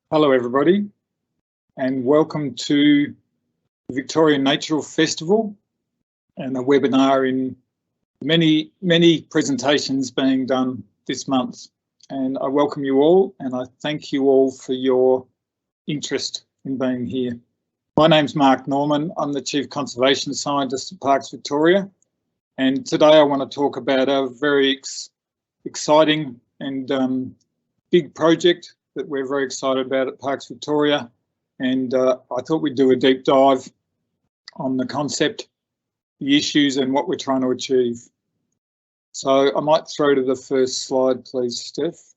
Hello everybody, and welcome to the Victorian Natural Festival and a webinar in many presentations being done this month. And I welcome you all, and I thank you all for your interest in being here. My name's Mark Norman. I'm the Chief Conservation Scientist at Parks Victoria, and today I want to talk about a very exciting and big project that we're very excited about at Parks Victoria, and I thought we'd do a deep dive on the concept, the issues and what we're trying to achieve. So I might throw to the first slide, please, Steph.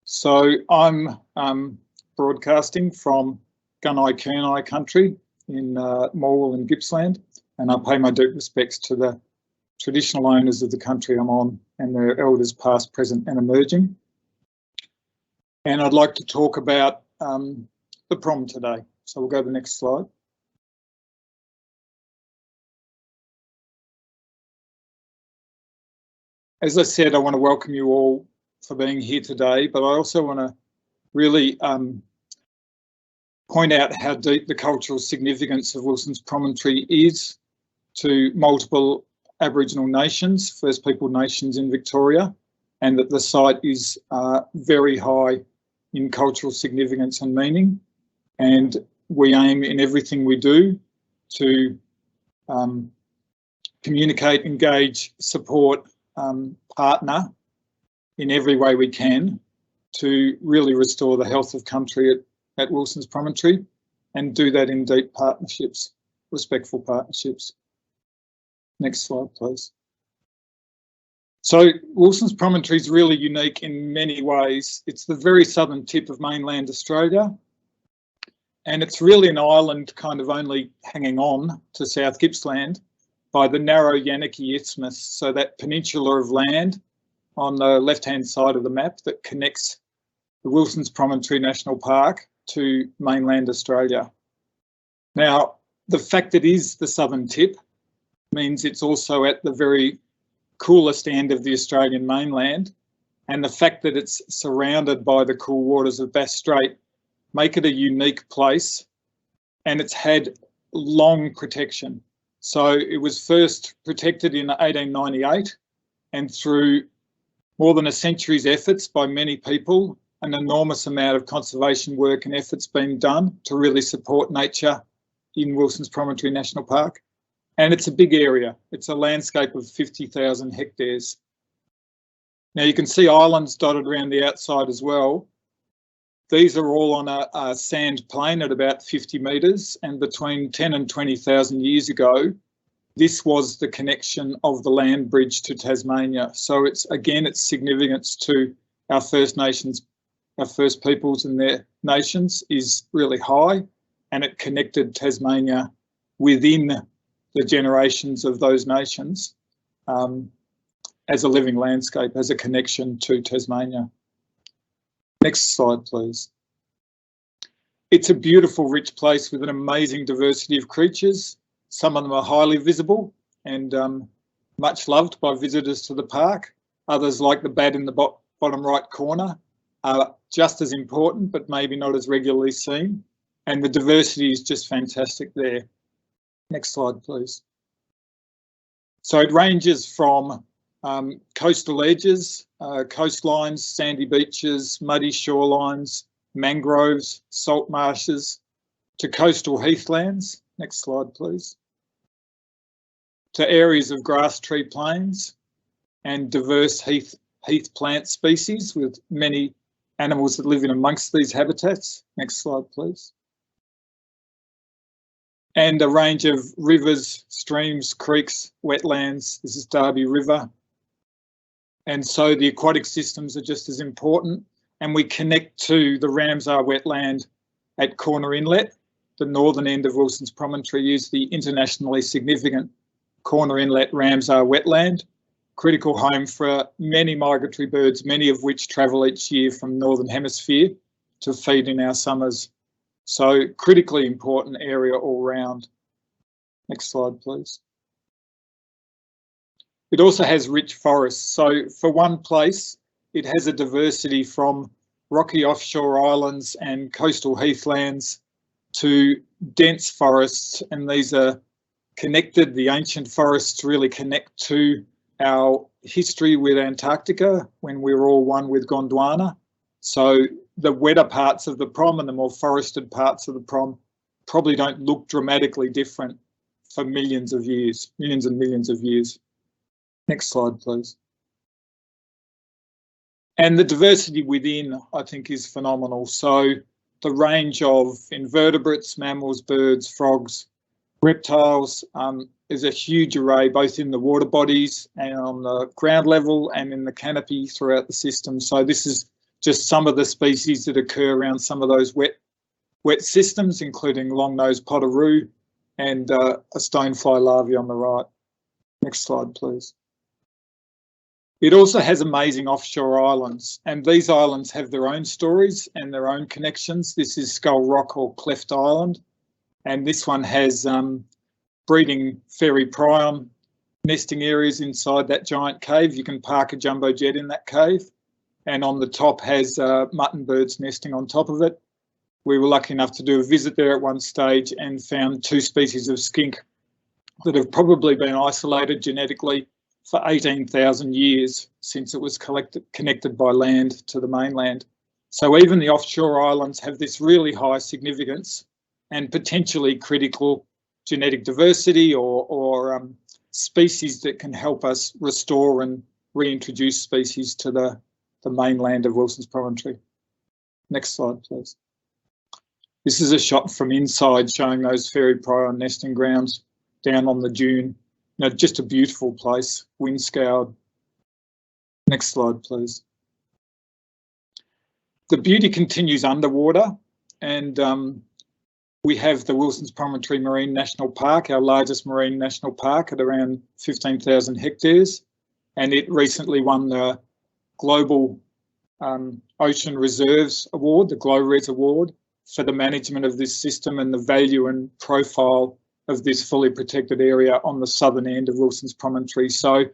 So I'm broadcasting from Gunai-Kurnai country in Morwell and Gippsland, and I pay my deep respects to the traditional owners of the country I'm on and their elders past, present and emerging. And I'd like to talk about the prom today. So we'll go to the next slide. As I said, I want to welcome you all for being here today, but I also want to really point out how deep the cultural significance of Wilsons Promontory is to multiple Aboriginal nations, First People nations in Victoria, and that the site is very high in cultural significance and meaning. And we aim in everything we do to communicate, engage, support, partner in every way we can to really restore the health of country at Wilsons Promontory, and do that in deep partnerships, respectful partnerships. Next slide, please. So Wilsons Promontory is really unique in many ways. It's the very southern tip of mainland Australia, and it's really an island kind of only hanging on to South Gippsland by the narrow Yannaki Isthmus, so that peninsula of land on the left-hand side of the map that connects the Wilsons Promontory National Park to mainland Australia. Now, the fact it is the southern tip means it's also at the very coolest end of the Australian mainland, and the fact that it's surrounded by the cool waters of Bass Strait make it a unique place, and it's had long protection. So it was first protected in 1898, and through more than a century's efforts by many people, an enormous amount of conservation work and efforts being done to really support nature in Wilsons Promontory National Park. And it's a big area. It's a landscape of 50,000 hectares. Now you can see islands dotted around the outside as well. These are all on a sand plain at about 50 metres, and between 10 and 20,000 years ago, this was the connection of the land bridge to Tasmania. So it's, again, its significance to our First Nations, our First Peoples and their nations is really high, and it connected Tasmania within the generations of those nations as a living landscape, as a connection to Tasmania. Next slide, please. It's a beautiful, rich place with an amazing diversity of creatures. Some of them are highly visible and much loved by visitors to the park. Others, like the bat in the bottom right corner, are just as important, but maybe not as regularly seen. And the diversity is just fantastic there. Next slide, please. So it ranges from coastal edges, coastlines, sandy beaches, muddy shorelines, mangroves, salt marshes, to coastal heathlands. Next slide, please. To areas of grass tree plains and diverse heath plant species with many animals that live in amongst these habitats. Next slide, please. And a range of rivers, streams, creeks, wetlands. This is Derby River. And so the aquatic systems are just as important. And we connect to the Ramsar wetland at Corner Inlet. The northern end of Wilsons Promontory is the internationally significant Corner Inlet Ramsar wetland, critical home for many migratory birds, many of which travel each year from the Northern Hemisphere to feed in our summers. So critically important area all round. Next slide, please. It also has rich forests. So for one place, it has a diversity from rocky offshore islands and coastal heathlands to dense forests, and these are connected. The ancient forests really connect to our history with Antarctica when we were all one with Gondwana. So the wetter parts of the Prom and the more forested parts of the Prom probably don't look dramatically different for millions of years, millions and millions of years. Next slide, please. And the diversity within, I think, is phenomenal. So the range of invertebrates, mammals, birds, frogs, reptiles, is a huge array, both in the water bodies and on the ground level and in the canopy throughout the system. So this is just some of the species that occur around some of those wet systems, including long-nosed potteroo and a stonefly larvae on the right. Next slide, please. It also has amazing offshore islands, and these islands have their own stories and their own connections. This is Skull Rock or Cleft Island, and this one has breeding fairy prion nesting areas inside that giant cave. You can park a jumbo jet in that cave, and on the top has mutton birds nesting on top of it. We were lucky enough to do a visit there at one stage and found 2 species of skink that have probably been isolated genetically for 18,000 years since it was connected by land to the mainland. So even the offshore islands have this really high significance and potentially critical genetic diversity or species that can help us restore and reintroduce species to the mainland of Wilsons Promontory. Next slide, please. This is a shot from inside showing those fairy prion nesting grounds down on the dune. You know, just a beautiful place, wind scoured. Next slide, please. The beauty continues underwater, and we have the Wilsons Promontory Marine National Park, our largest marine national park at around 15,000 hectares, and it recently won the Global Ocean Reserves Award, the GLORES Award, for the management of this system and the value and profile of this fully protected area on the southern end of Wilsons Promontory. So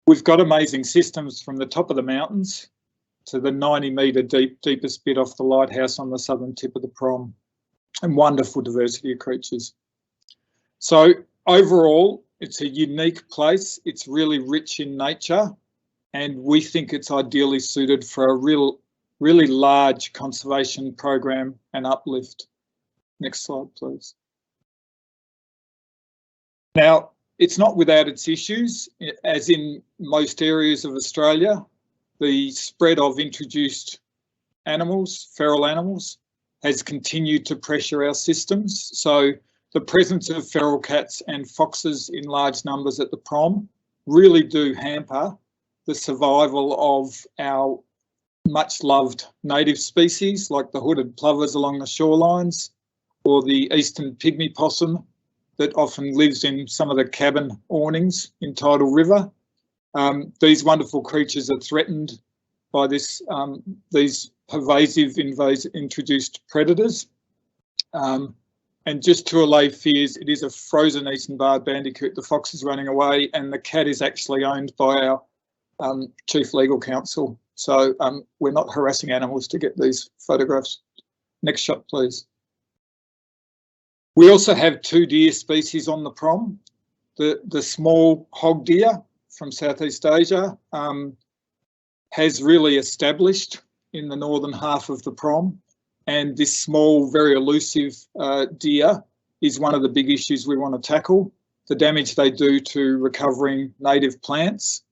we've got amazing systems from the top of the mountains to the 90-metre deepest bit off the lighthouse on the southern tip of the Prom, and wonderful diversity of creatures. So overall, it's a unique place. It's really rich in nature, and we think it's ideally suited for a really large conservation program and uplift. Next slide, please. Now, it's not without its issues. As in most areas of Australia, the spread of introduced animals, feral animals, has continued to pressure our systems. So the presence of feral cats and foxes in large numbers at the Prom really do hamper the survival of our much loved native species like the hooded plovers along the shorelines, or the eastern pygmy possum that often lives in some of the cabin awnings in Tidal River. These wonderful creatures are threatened by these pervasive introduced predators. And just to allay fears, it is a frozen eastern barred bandicoot. The fox is running away, and the cat is actually owned by our Chief Legal Counsel. So we're not harassing animals to get these photographs. Next shot, please. We also have 2 deer species on the Prom. The small hog deer from Southeast Asia has really established in the northern half of the Prom, and this small, very elusive deer is one of the big issues we want to tackle. The damage they do to recovering native plants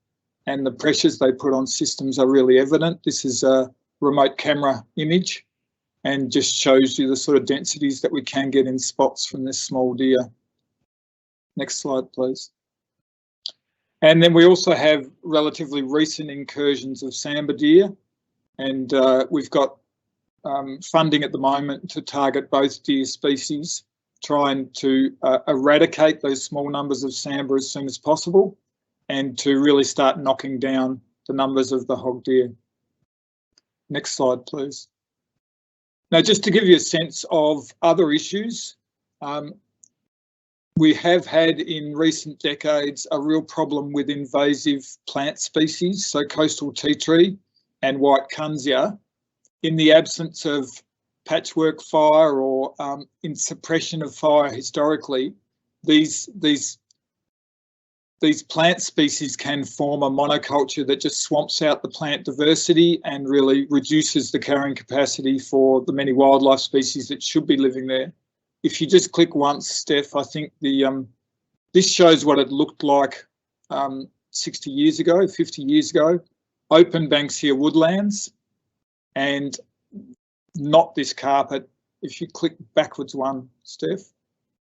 and the pressures they put on systems are really evident. This is a remote camera image and just shows you the sort of densities that we can get in spots from this small deer. Next slide, please. And then we also have relatively recent incursions of sambar deer, and we've got funding at the moment to target both deer species, trying to eradicate those small numbers of sambar as soon as possible, and to really start knocking down the numbers of the hog deer. Next slide, please. Now, just to give you a sense of other issues, We have had in recent decades a real problem with invasive plant species, so coastal tea tree and white kunzia. In the absence of patchwork fire or in suppression of fire historically, these plant species can form a monoculture that just swamps out the plant diversity and really reduces the carrying capacity for the many wildlife species that should be living there. If you just click once, Steph, I think this shows what it looked like 60 years ago, 50 years ago. Open Banksia woodlands, and not this carpet. If you click backwards one, Steph,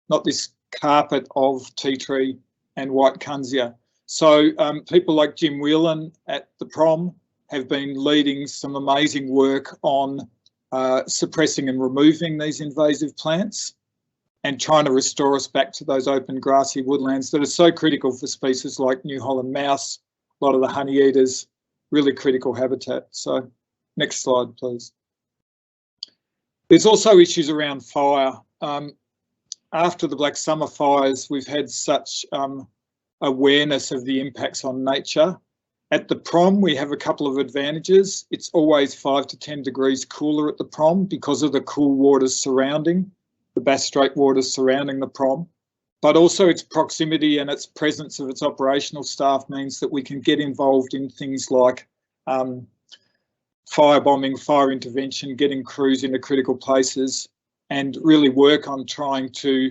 not this carpet of tea tree and white kunzia. So people like Jim Whelan at the Prom have been leading some amazing work on suppressing and removing these invasive plants and trying to restore us back to those open grassy woodlands that are so critical for species like New Holland mouse, a lot of the honey eaters, really critical habitat. So next slide, please. There's also issues around fire. After the Black Summer fires, we've had such awareness of the impacts on nature. At the Prom, we have a couple of advantages. It's always 5 to 10 degrees cooler at the Prom because of the cool waters surrounding, the Bass Strait waters surrounding the Prom. But also its proximity and its presence of its operational staff means that we can get involved in things like firebombing, fire intervention, getting crews into critical places, and really work on trying to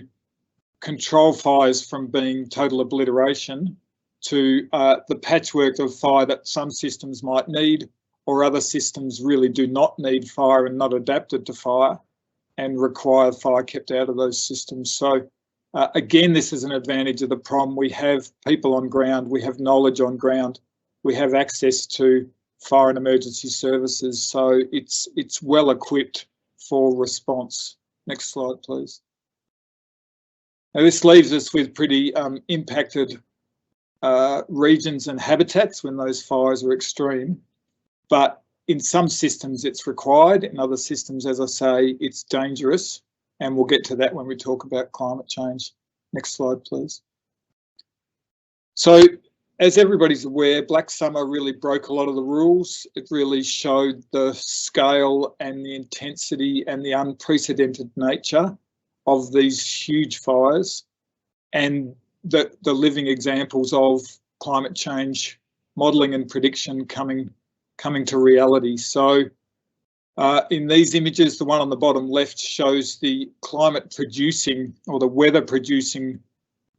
control fires from being total obliteration to the patchwork of fire that some systems might need, or other systems really do not need fire and not adapted to fire and require fire kept out of those systems. So again, this is an advantage of the Prom. We have people on ground, we have knowledge on ground, we have access to fire and emergency services, so it's well equipped for response. Next slide, please. Now this leaves us with pretty impacted regions and habitats when those fires are extreme, but in some systems it's required, in other systems, as I say, it's dangerous, and we'll get to that when we talk about climate change. Next slide, please. So as everybody's aware, Black Summer really broke a lot of the rules. It really showed the scale and the intensity and the unprecedented nature of these huge fires and the living examples of climate change modelling and prediction coming to reality. So in these images, the one on the bottom left shows the climate producing or the weather producing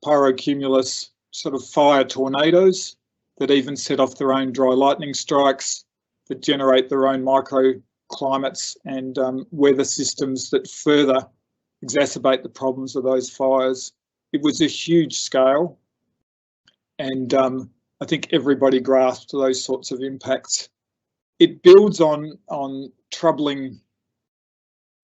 pyrocumulus sort of fire tornadoes that even set off their own dry lightning strikes, that generate their own microclimates and weather systems that further exacerbate the problems of those fires. It was a huge scale, and I think everybody grasped those sorts of impacts. It builds on troubling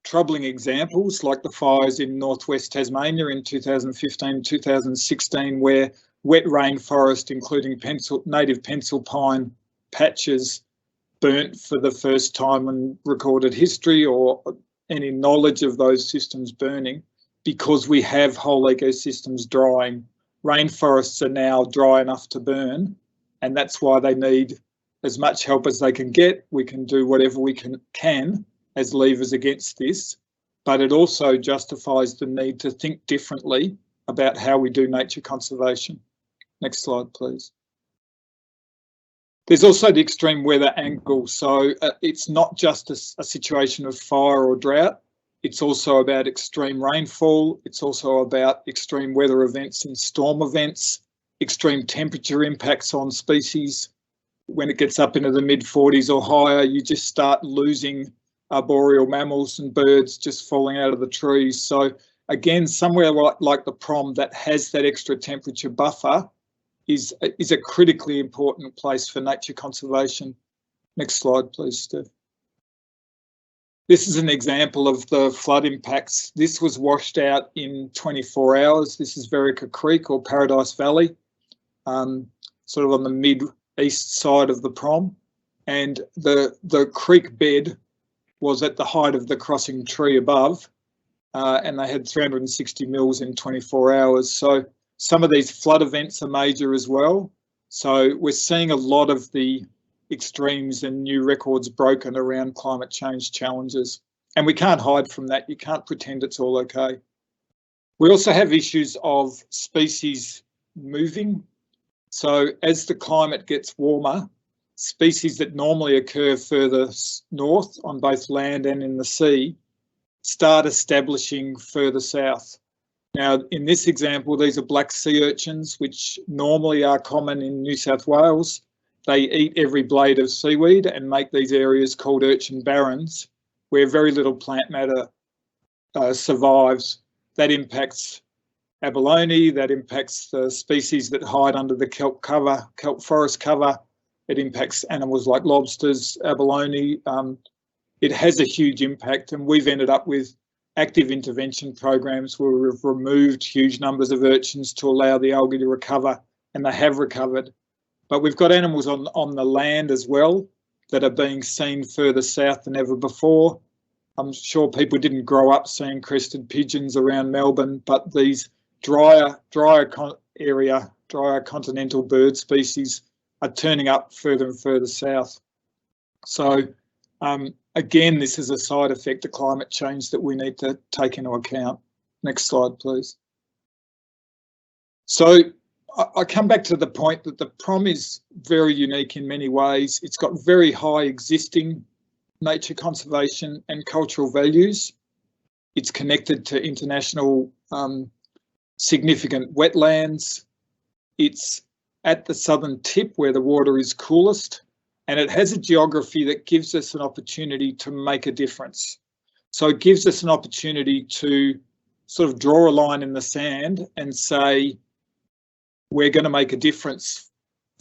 examples like the fires in northwest Tasmania in 2015, 2016, where wet rainforest, including native pencil pine patches, burnt for the first time in recorded history or any knowledge of those systems burning, because we have whole ecosystems drying. Rainforests are now dry enough to burn, and that's why they need as much help as they can get. We can do whatever we can as levers against this, but it also justifies the need to think differently about how we do nature conservation. Next slide, please. There's also the extreme weather angle. So it's not just a situation of fire or drought. It's also about extreme rainfall. It's also about extreme weather events and storm events, extreme temperature impacts on species. When it gets up into the mid-40s or higher, you just start losing arboreal mammals and birds just falling out of the trees. So again, somewhere like the Prom that has that extra temperature buffer is a critically important place for nature conservation. Next slide, please, Steph. This is an example of the flood impacts. This was washed out in 24 hours. This is Verica Creek or Paradise Valley, sort of on the mid-east side of the Prom. And the creek bed was at the height of the crossing tree above. and they had 360 mils in 24 hours. So some of these flood events are major as well. So we're seeing a lot of the extremes and new records broken around climate change challenges. And we can't hide from that. You can't pretend it's all okay. We also have issues of species moving. So as the climate gets warmer, species that normally occur further north on both land and in the sea start establishing further south. Now, in this example, these are black sea urchins, which normally are common in New South Wales. They eat every blade of seaweed and make these areas called urchin barrens, where very little plant matter survives. That impacts abalone, that impacts the species that hide under the kelp forest cover. It impacts animals like lobsters, abalone. It has a huge impact, and we've ended up with active intervention programs where we've removed huge numbers of urchins to allow the algae to recover, and they have recovered. But we've got animals on the land as well that are being seen further south than ever before. I'm sure people didn't grow up seeing crested pigeons around Melbourne, but these drier continental bird species are turning up further and further south. So again, this is a side effect of climate change that we need to take into account. Next slide, please. So I come back to the point that the Prom is very unique in many ways. It's got very high existing nature conservation and cultural values. It's connected to international significant wetlands. It's at the southern tip where the water is coolest, and it has a geography that gives us an opportunity to make a difference. So it gives us an opportunity to sort of draw a line in the sand and say, we're going to make a difference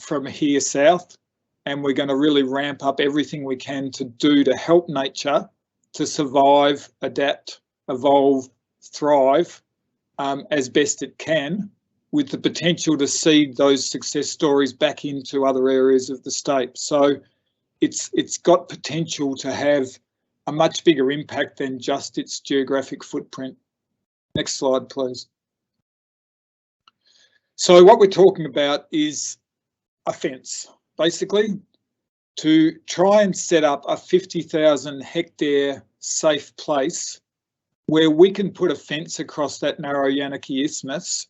from here south, and we're going to really ramp up everything we can to do to help nature to survive, adapt, evolve, thrive as best it can, with the potential to seed those success stories back into other areas of the state. So it's got potential to have a much bigger impact than just its geographic footprint. Next slide, please. So what we're talking about is a fence, basically, to try and set up a 50,000 hectare safe place where we can put a fence across that narrow Yannaki Isthmus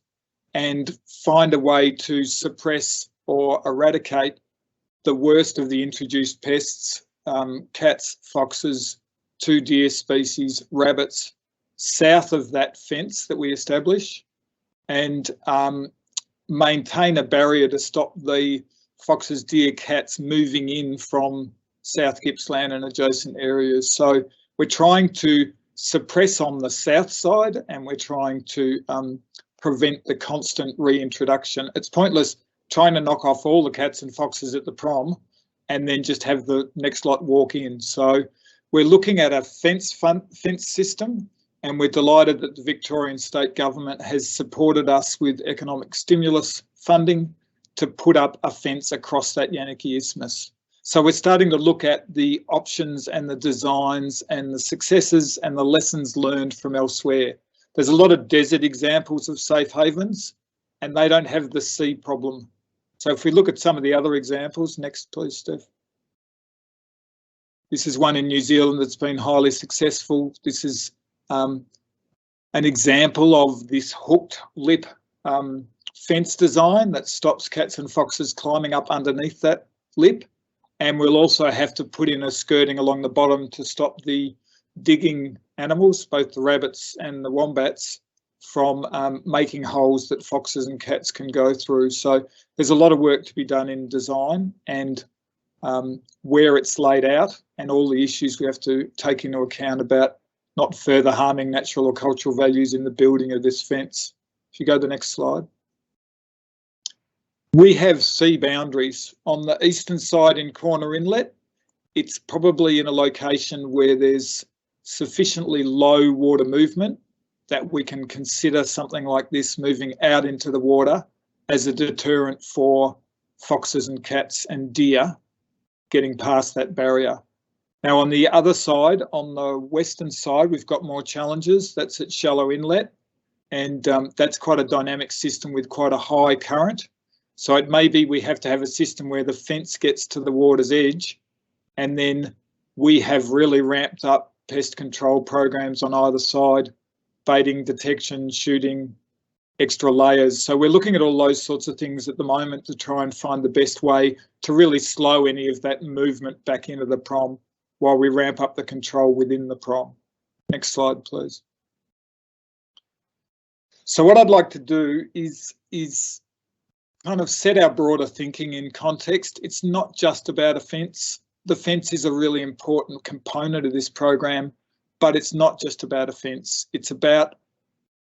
and find a way to suppress or eradicate the worst of the introduced pests, cats, foxes, 2 deer species, rabbits, south of that fence that we establish, and maintain a barrier to stop the foxes, deer, cats moving in from South Gippsland and adjacent areas. So we're trying to suppress on the south side, and we're trying to prevent the constant reintroduction. It's pointless trying to knock off all the cats and foxes at the Prom and then just have the next lot walk in. So we're looking at a fence system, and we're delighted that the Victorian State Government has supported us with economic stimulus funding to put up a fence across that Yannaki Isthmus. So we're starting to look at the options and the designs and the successes and the lessons learned from elsewhere. There's a lot of desert examples of safe havens, and they don't have the sea problem. So if we look at some of the other examples, next please, Steph. This is one in New Zealand that's been highly successful. This is an example of this hooked lip fence design that stops cats and foxes climbing up underneath that lip. And we'll also have to put in a skirting along the bottom to stop the digging animals, both the rabbits and the wombats, from making holes that foxes and cats can go through. So there's a lot of work to be done in design and where it's laid out, and all the issues we have to take into account about not further harming natural or cultural values in the building of this fence. If you go to the next slide. We have sea boundaries on the eastern side in Corner Inlet. It's probably in a location where there's sufficiently low water movement that we can consider something like this moving out into the water as a deterrent for foxes and cats and deer getting past that barrier. Now on the other side, on the western side, we've got more challenges. That's at Shallow Inlet, and that's quite a dynamic system with quite a high current. So it may be we have to have a system where the fence gets to the water's edge, and then we have really ramped up pest control programs on either side, baiting, detection, shooting, extra layers. So we're looking at all those sorts of things at the moment to try and find the best way to really slow any of that movement back into the prom while we ramp up the control within the prom. Next slide, please. So what I'd like to do is kind of set our broader thinking in context. It's not just about a fence. The fence is a really important component of this program, but it's not just about a fence. It's about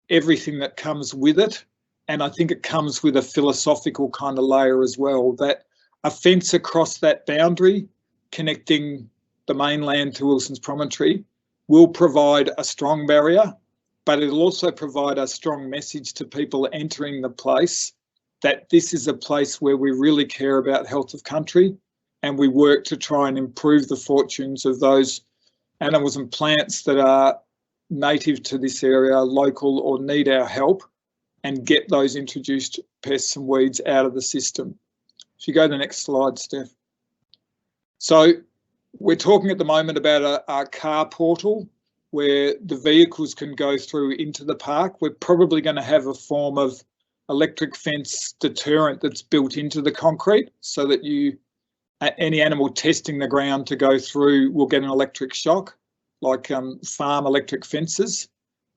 everything that comes with it. And I think it comes with a philosophical kind of layer as well, that a fence across that boundary connecting the mainland to Wilsons Promontory will provide a strong barrier, but it'll also provide a strong message to people entering the place that this is a place where we really care about health of country, and we work to try and improve the fortunes of those animals and plants that are native to this area, local, or need our help, and get those introduced pests and weeds out of the system. If you go to the next slide, Steph. So we're talking at the moment about a car portal where the vehicles can go through into the park. We're probably going to have a form of electric fence deterrent that's built into the concrete so that any animal testing the ground to go through will get an electric shock, like farm electric fences.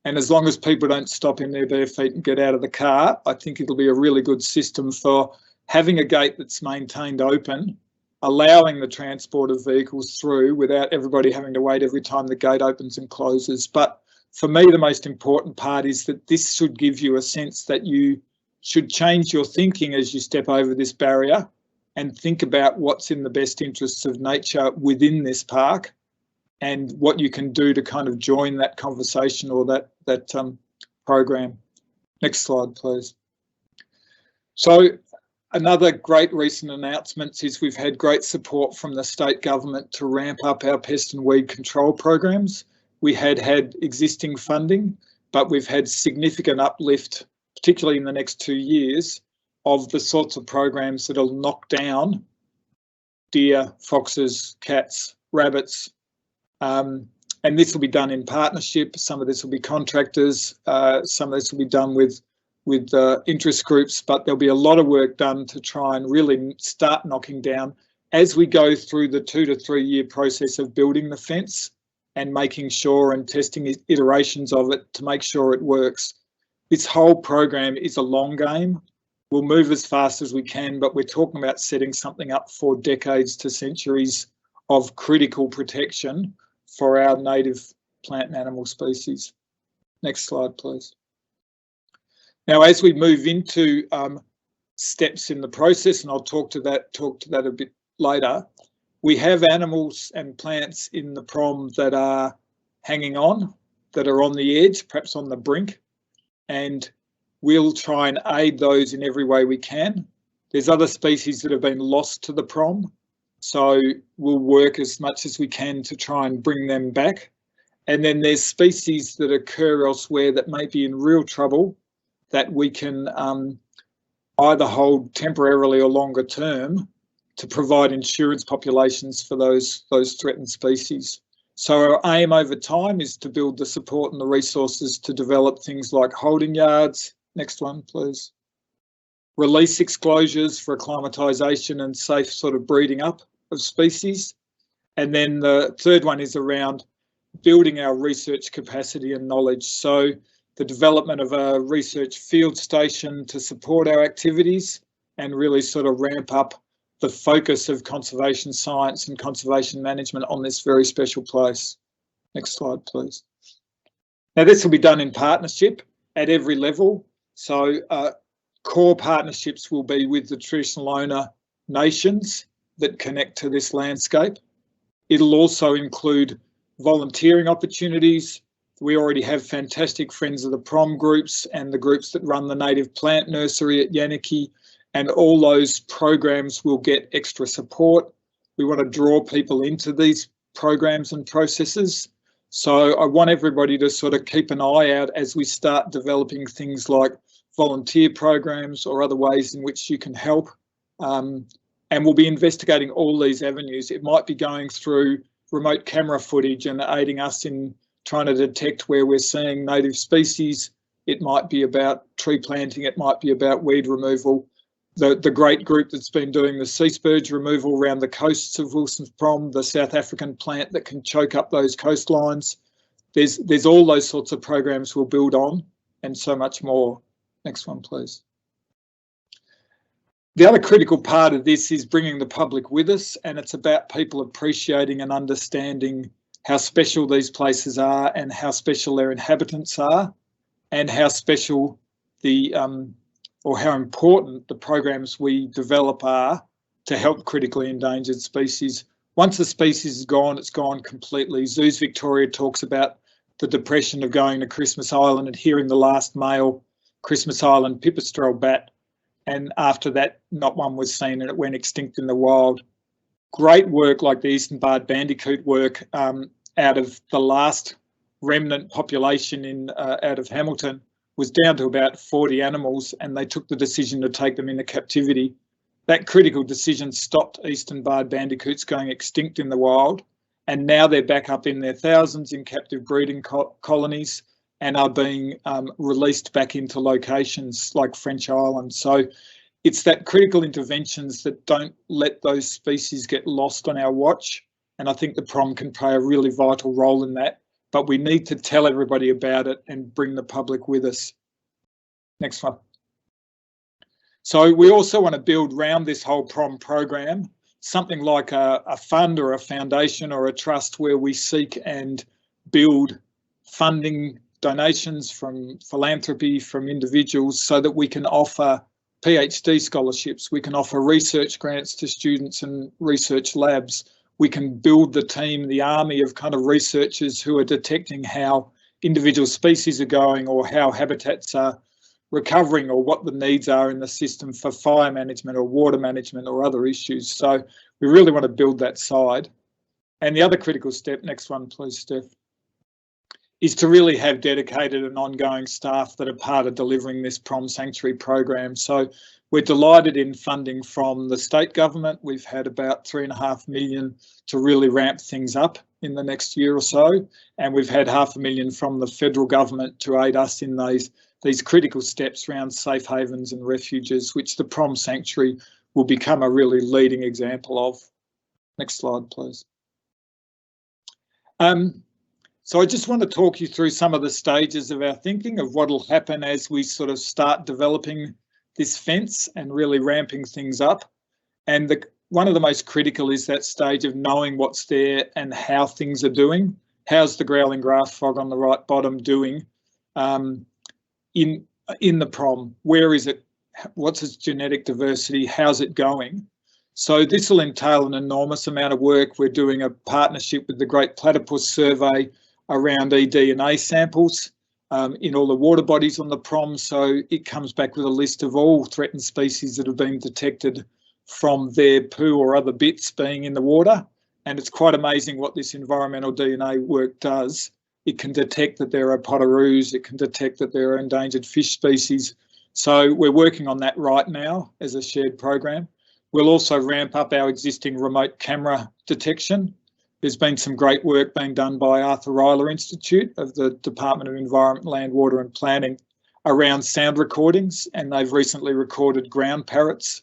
And as long as people don't stop in their bare feet and get out of the car, I think it'll be a really good system for having a gate that's maintained open, allowing the transport of vehicles through without everybody having to wait every time the gate opens and closes. But for me, the most important part is that this should give you a sense that you should change your thinking as you step over this barrier and think about what's in the best interests of nature within this park and what you can do to kind of join that conversation or that program. Next slide, please. So another great recent announcement is we've had great support from the state government to ramp up our pest and weed control programs. We had existing funding, but we've had significant uplift, particularly in the next 2 years, of the sorts of programs that'll knock down deer, foxes, cats, rabbits, and this will be done in partnership. Some of this will be contractors, some of this will be done with interest groups, but there'll be a lot of work done to try and really start knocking down as we go through the 2 to 3 year process of building the fence and making sure and testing iterations of it to make sure it works. This whole program is a long game. We'll move as fast as we can, but we're talking about setting something up for decades to centuries of critical protection for our native plant and animal species. Next slide, please. Now, as we move into steps in the process, and I'll talk to that a bit later, we have animals and plants in the prom that are hanging on, that are on the edge, perhaps on the brink, and we'll try and aid those in every way we can. There's other species that have been lost to the prom, so we'll work as much as we can to try and bring them back. And then there's species that occur elsewhere that may be in real trouble that we can either hold temporarily or longer term to provide insurance populations for those threatened species. So our aim over time is to build the support and the resources to develop things like holding yards. Next one, please. Release exclosures for acclimatisation and safe sort of breeding up of species. And then the third one is around building our research capacity and knowledge. So the development of a research field station to support our activities and really sort of ramp up the focus of conservation science and conservation management on this very special place. Next slide, please. Now, this will be done in partnership at every level. So core partnerships will be with the traditional owner nations that connect to this landscape. It'll also include volunteering opportunities. We already have fantastic Friends of the Prom groups and the groups that run the native plant nursery at Yanaki, and all those programs will get extra support. We want to draw people into these programs and processes. So I want everybody to sort of keep an eye out as we start developing things like volunteer programs or other ways in which you can help. And we'll be investigating all these avenues. It might be going through remote camera footage and aiding us in trying to detect where we're seeing native species. It might be about tree planting. It might be about weed removal. The great group that's been doing the sea spurge removal around the coasts of Wilsons Prom, the South African plant that can choke up those coastlines. There's all those sorts of programs we'll build on, and so much more. Next one, please. The other critical part of this is bringing the public with us, and it's about people appreciating and understanding how special these places are and how special their inhabitants are, and how special or how important the programs we develop are to help critically endangered species. Once a species is gone, it's gone completely. Zoos Victoria talks about the depression of going to Christmas Island and hearing the last male Christmas Island pipistrelle bat, and after that not one was seen and it went extinct in the wild. Great work like the eastern barred bandicoot work out of the last remnant population out of Hamilton was down to about 40 animals, and they took the decision to take them into captivity. That critical decision stopped eastern barred bandicoots going extinct in the wild, and now they're back up in their thousands in captive breeding colonies and are being released back into locations like French Island. So it's that critical interventions that don't let those species get lost on our watch, and I think the Prom can play a really vital role in that. But we need to tell everybody about it and bring the public with us. Next one. So we also want to build around this whole Prom program something like a fund or a foundation or a trust where we seek and build funding donations from philanthropy, from individuals, so that we can offer PhD scholarships, we can offer research grants to students and research labs. We can build the team, the army of kind of researchers who are detecting how individual species are going or how habitats are recovering or what the needs are in the system for fire management or water management or other issues. So we really want to build that side. And the other critical step, next one please, Steph, is to really have dedicated and ongoing staff that are part of delivering this Prom Sanctuary program. So we're delighted in funding from the state government. We've had about $3.5 million to really ramp things up in the next year or so. And we've had $500,000 from the federal government to aid us in these critical steps around safe havens and refuges, which the Prom Sanctuary will become a really leading example of. Next slide, please. So I just want to talk you through some of the stages of our thinking of what will happen as we sort of start developing this fence and really ramping things up. And one of the most critical is that stage of knowing what's there and how things are doing. How's the growling grass frog on the right bottom doing in the Prom? Where is it? What's its genetic diversity? How's it going? So this will entail an enormous amount of work. We're doing a partnership with the Great Platypus Survey around eDNA samples in all the water bodies on the Prom. So it comes back with a list of all threatened species that have been detected from their poo or other bits being in the water. And it's quite amazing what this environmental DNA work does. It can detect that there are potaroos, it can detect that there are endangered fish species. So we're working on that right now as a shared program. We'll also ramp up our existing remote camera detection. There's been some great work being done by Arthur Ryler Institute of the Department of Environment, Land, Water and Planning around sound recordings, and they've recently recorded ground parrots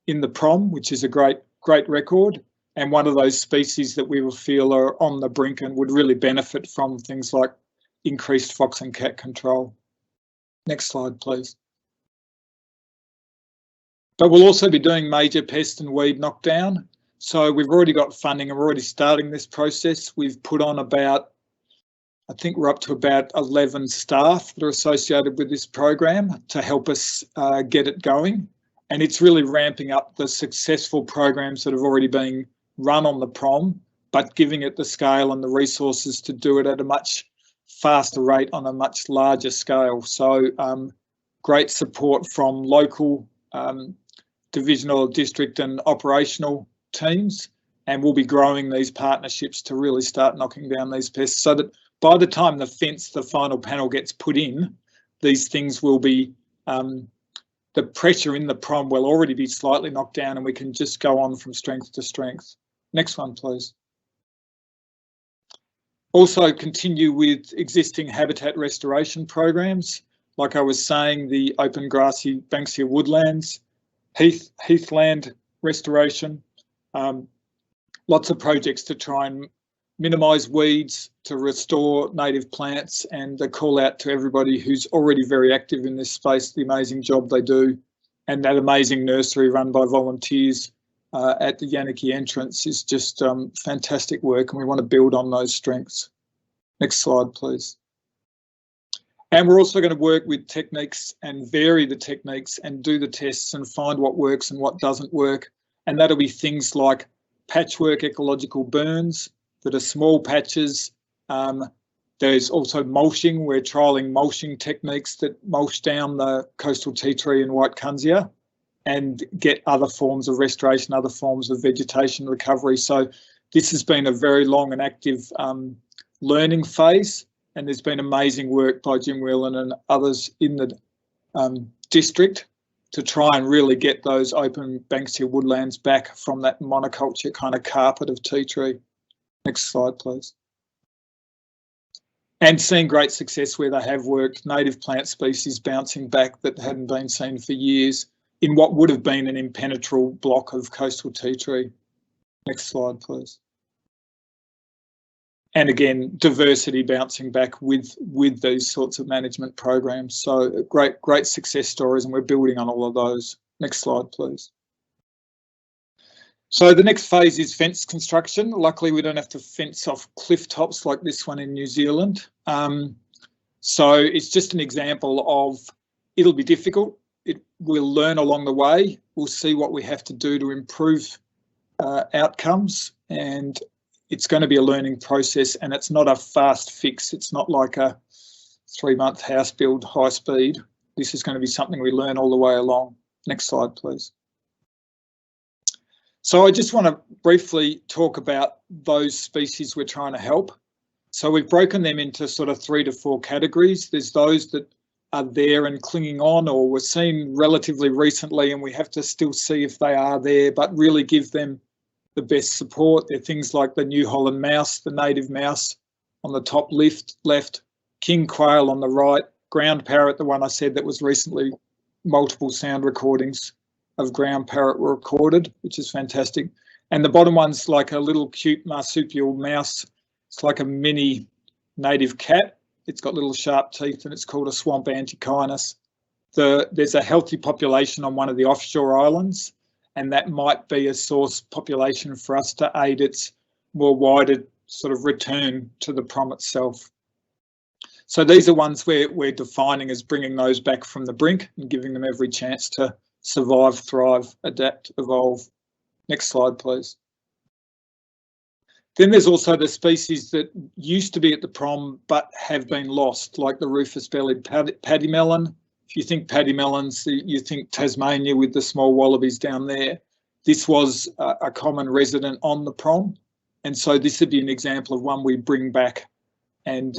in the Prom, which is a great record, and one of those species that we will feel are on the brink and would really benefit from things like increased fox and cat control. Next slide, please. But we'll also be doing major pest and weed knockdown. So we've already got funding and we're already starting this process. We've put on about, I think we're up to about 11 staff that are associated with this program to help us get it going. And it's really ramping up the successful programs that have already been run on the Prom, but giving it the scale and the resources to do it at a much faster rate on a much larger scale. So great support from local divisional, district and operational teams, and we'll be growing these partnerships to really start knocking down these pests, so that by the time the final panel gets put in, these things will be, the pressure in the prom will already be slightly knocked down, and we can just go on from strength to strength. Next one, please. Also continue with existing habitat restoration programs. Like I was saying, the open grassy Banksia woodlands, heathland restoration, lots of projects to try and minimise weeds, to restore native plants, and a call out to everybody who's already very active in this space, the amazing job they do, and that amazing nursery run by volunteers at the Yanaki entrance is just fantastic work, and we want to build on those strengths. Next slide, please. And we're also going to work with techniques and vary the techniques and do the tests and find what works and what doesn't work. And that'll be things like patchwork ecological burns that are small patches. There's also mulching. We're trialling mulching techniques that mulch down the coastal tea tree and white kunzea and get other forms of restoration, other forms of vegetation recovery. So this has been a very long and active learning phase, and there's been amazing work by Jim Whelan and others in the district to try and really get those open Banksia woodlands back from that monoculture kind of carpet of tea tree. Next slide, please. And seeing great success where they have worked, native plant species bouncing back that hadn't been seen for years in what would have been an impenetrable block of coastal tea tree. Next slide, please. And again, diversity bouncing back with these sorts of management programs. So great success stories, and we're building on all of those. Next slide, please. So the next phase is fence construction. Luckily, we don't have to fence off cliff tops like this one in New Zealand. So it's just an example of, it'll be difficult. We'll learn along the way. We'll see what we have to do to improve outcomes, and it's going to be a learning process, and it's not a fast fix. It's not like a 3-month house build high speed. This is going to be something we learn all the way along. Next slide, please. So I just want to briefly talk about those species we're trying to help. So we've broken them into sort of 3 to 4 categories. There's those that are there and clinging on, or were seen relatively recently, and we have to still see if they are there, but really give them the best support. They're things like the New Holland mouse, the native mouse on the top left, king quail on the right, ground parrot, the one I said that was recently multiple sound recordings of ground parrot were recorded, which is fantastic. And the bottom one's like a little cute marsupial mouse. It's like a mini native cat. It's got little sharp teeth, and it's called a swamp antechinus. There's a healthy population on one of the offshore islands, and that might be a source population for us to aid its more wider sort of return to the prom itself. So these are ones we're defining as bringing those back from the brink and giving them every chance to survive, thrive, adapt, evolve. Next slide, please. Then there's also the species that used to be at the prom but have been lost, like the rufous-bellied paddy melon. If you think paddy melons, you think Tasmania with the small wallabies down there. This was a common resident on the prom, and so this would be an example of one we bring back and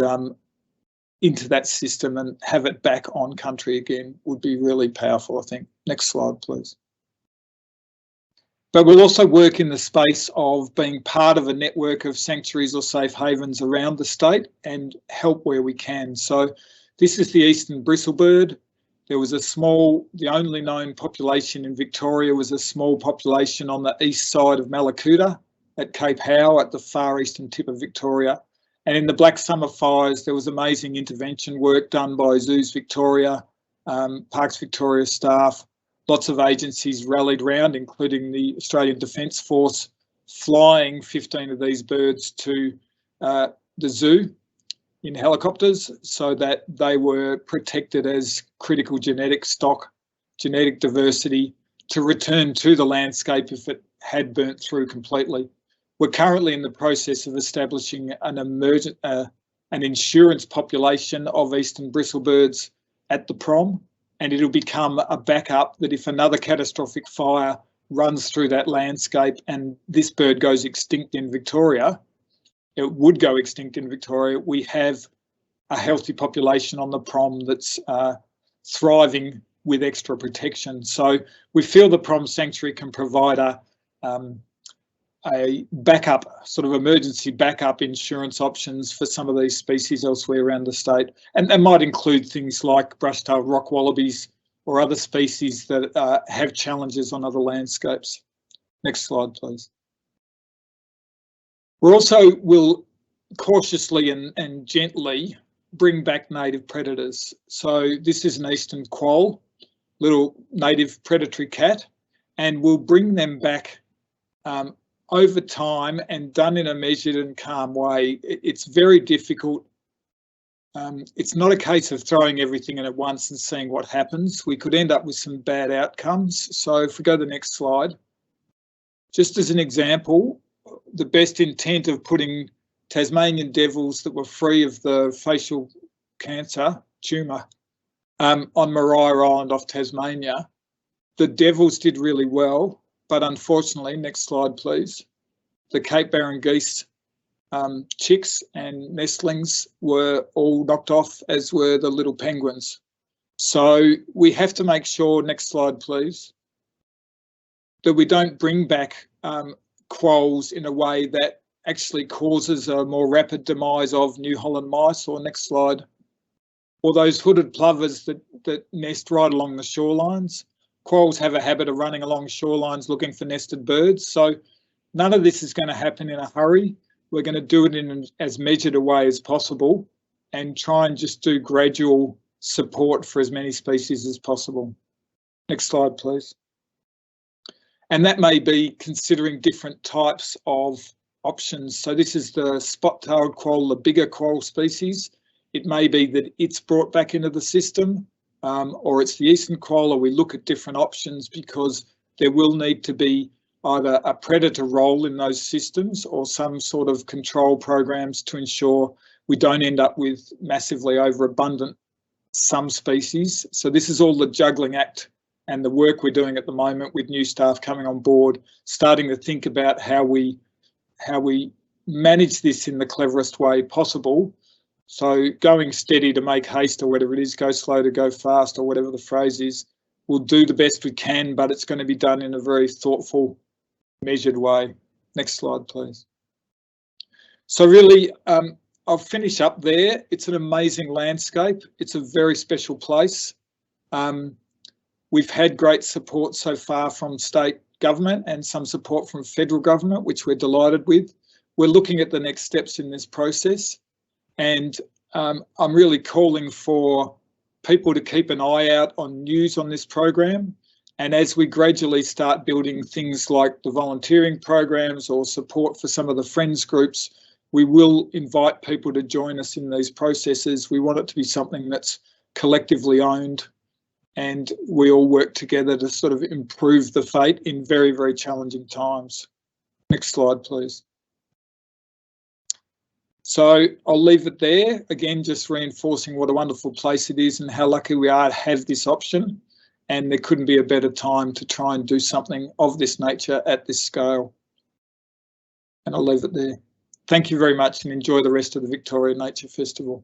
into that system and have it back on country again would be really powerful, I think. Next slide, please. But we'll also work in the space of being part of a network of sanctuaries or safe havens around the state and help where we can. So this is the eastern bristlebird. There was the only known population in Victoria was a small population on the east side of Malakuta at Cape Howe at the far eastern tip of Victoria. And in the Black Summer fires, there was amazing intervention work done by Zoos Victoria, Parks Victoria staff. Lots of agencies rallied round, including the Australian Defence Force, flying 15 of these birds to the zoo in helicopters so that they were protected as critical genetic stock, genetic diversity, to return to the landscape if it had burnt through completely. We're currently in the process of establishing an insurance population of eastern bristlebirds at the prom, and it'll become a backup that if another catastrophic fire runs through that landscape and this bird goes extinct in Victoria, it would go extinct in Victoria, we have a healthy population on the Prom that's thriving with extra protection. So we feel the Prom Sanctuary can provide a backup, sort of emergency backup insurance options for some of these species elsewhere around the state. And that might include things like brush-tailed rock wallabies or other species that have challenges on other landscapes. Next slide, please. We also will cautiously and gently bring back native predators. So this is an eastern quoll, little native predatory cat, and we'll bring them back over time and done in a measured and calm way. It's very difficult. It's not a case of throwing everything in at once and seeing what happens. We could end up with some bad outcomes. So if we go to the next slide, just as an example, the best intent of putting Tasmanian devils that were free of the facial cancer tumour on Maria Island off Tasmania, the devils did really well, but unfortunately, next slide please, the Cape Barren geese chicks and nestlings were all knocked off, as were the little penguins. So we have to make sure, next slide please, that we don't bring back quolls in a way that actually causes a more rapid demise of New Holland mice, or next slide, or those hooded plovers that nest right along the shorelines. Quolls have a habit of running along shorelines looking for nested birds. So none of this is going to happen in a hurry. We're going to do it in as measured a way as possible and try and just do gradual support for as many species as possible. Next slide, please. And that may be considering different types of options. So this is the spot-tailed quoll, the bigger quoll species. It may be that it's brought back into the system, or it's the eastern quoll, or we look at different options, because there will need to be either a predator role in those systems or some sort of control programs to ensure we don't end up with massively overabundant some species. So this is all the juggling act and the work we're doing at the moment with new staff coming on board, starting to think about how we manage this in the cleverest way possible. So going steady to make haste, or whatever it is, go slow to go fast, or whatever the phrase is, we'll do the best we can, but it's going to be done in a very thoughtful, measured way. Next slide, please. So really, I'll finish up there. It's an amazing landscape. It's a very special place. We've had great support so far from state government and some support from federal government, which we're delighted with. We're looking at the next steps in this process, and I'm really calling for people to keep an eye out on news on this program. And as we gradually start building things like the volunteering programs or support for some of the friends groups, we will invite people to join us in these processes. We want it to be something that's collectively owned, and we all work together to sort of improve the fate in very, very challenging times. Next slide, please. So I'll leave it there. Again, just reinforcing what a wonderful place it is and how lucky we are to have this option. And there couldn't be a better time to try and do something of this nature at this scale. And I'll leave it there. Thank you very much, and enjoy the rest of the Victoria Nature Festival.